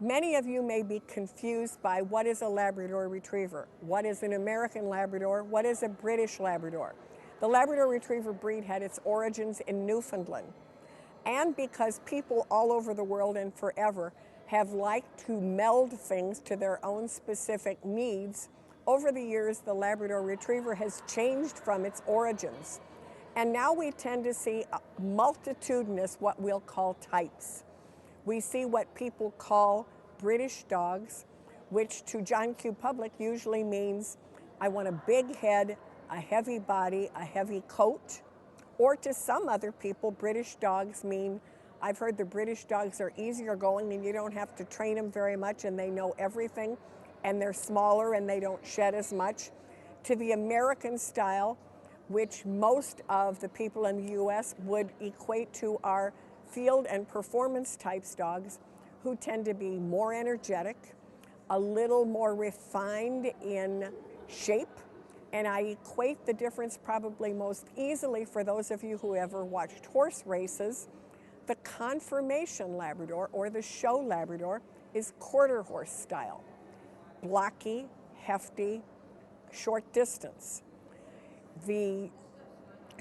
Many of you may be confused by what is a Labrador Retriever, what is an American Labrador, what is a British Labrador. The Labrador Retriever breed had its origins in Newfoundland. And because people all over the world and forever have liked to meld things to their own specific needs, over the years the Labrador Retriever has changed from its origins. And now we tend to see multitudinous, what we'll call types. We see what people call British dogs, which to John Q. Public usually means I want a big head, a heavy body, a heavy coat. Or to some other people, British dogs mean, I've heard the British dogs are easier going and you don't have to train them very much and they know everything and they're smaller and they don't shed as much. To the American style, which most of the people in the US would equate to our field and performance types dogs, who tend to be more energetic, a little more refined in shape. And I equate the difference probably most easily for those of you who ever watched horse races. The conformation Labrador or the show Labrador is quarter horse style. Blocky, hefty, short distance. The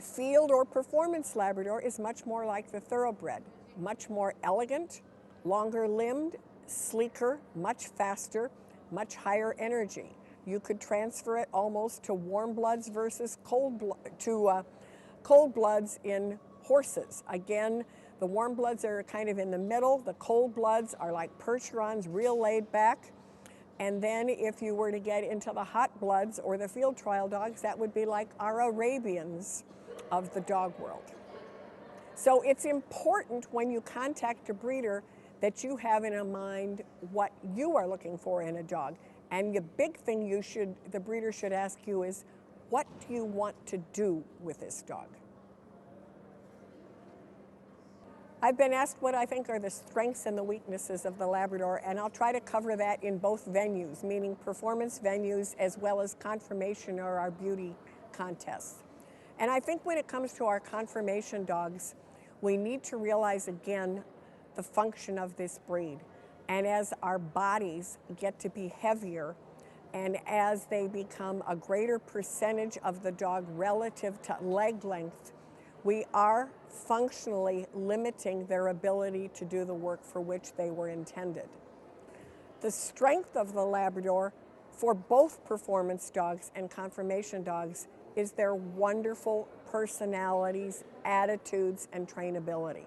field or performance Labrador is much more like the thoroughbred, much more elegant, longer limbed, sleeker, much faster, much higher energy. You could transfer it almost to warm bloods versus cold bloods in horses. Again, the warm bloods are kind of in the middle. The cold bloods are like Percherons, real laid back. And then if you were to get into the hot bloods or the field trial dogs, that would be like our Arabians of the dog world. So it's important when you contact a breeder that you have in mind what you are looking for in a dog. And the big thing the breeder should ask you is, what do you want to do with this dog? I've been asked what I think are the strengths and the weaknesses of the Labrador, and I'll try to cover that in both venues, meaning performance venues as well as conformation or our beauty contests. And I think when it comes to our conformation dogs, we need to realize again the function of this breed. And as our bodies get to be heavier and as they become a greater percentage of the dog relative to leg length, we are functionally limiting their ability to do the work for which they were intended. The strength of the Labrador for both performance dogs and conformation dogs is their wonderful personalities, attitudes, and trainability.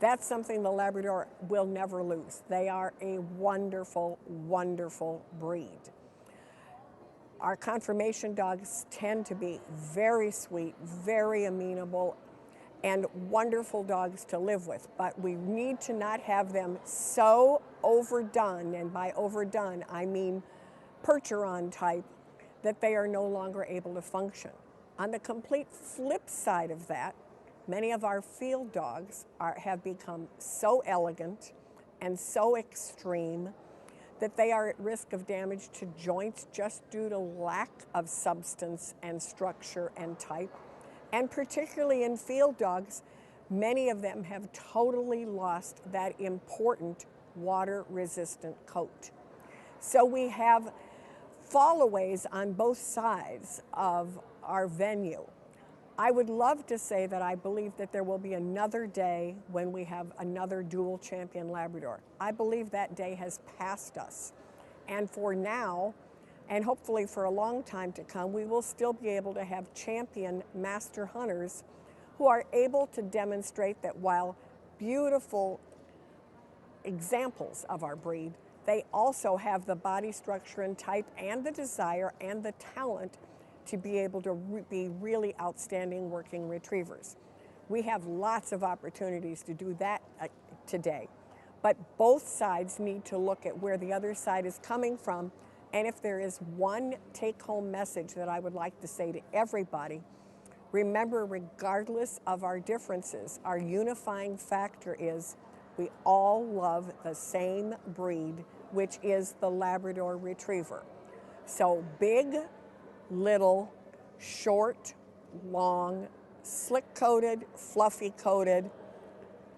That's something the Labrador will never lose. They are a wonderful, wonderful breed. Our conformation dogs tend to be very sweet, very amenable, and wonderful dogs to live with. But we need to not have them so overdone, and by overdone I mean Percheron type, that they are no longer able to function. On the complete flip side of that, many of our field dogs have become so elegant and so extreme that they are at risk of damage to joints just due to lack of substance and structure and type. And particularly in field dogs, many of them have totally lost that important water-resistant coat. So we have fallaways on both sides of our venue. I would love to say that I believe that there will be another day when we have another dual champion Labrador. I believe that day has passed us. And for now, and hopefully for a long time to come, we will still be able to have champion master hunters who are able to demonstrate that while beautiful examples of our breed, they also have the body structure and type and the desire and the talent to be able to be really outstanding working retrievers. We have lots of opportunities to do that today, but both sides need to look at where the other side is coming from. And if there is one take-home message that I would like to say to everybody, remember, regardless of our differences, our unifying factor is we all love the same breed, which is the Labrador Retriever. So big, little, short, long, slick-coated, fluffy-coated,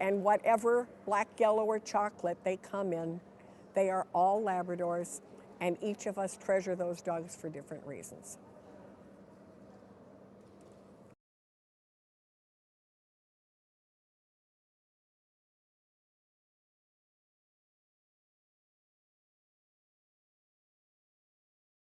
and whatever black, yellow, or chocolate they come in, They are all Labradors, and each of us treasure those dogs for different reasons.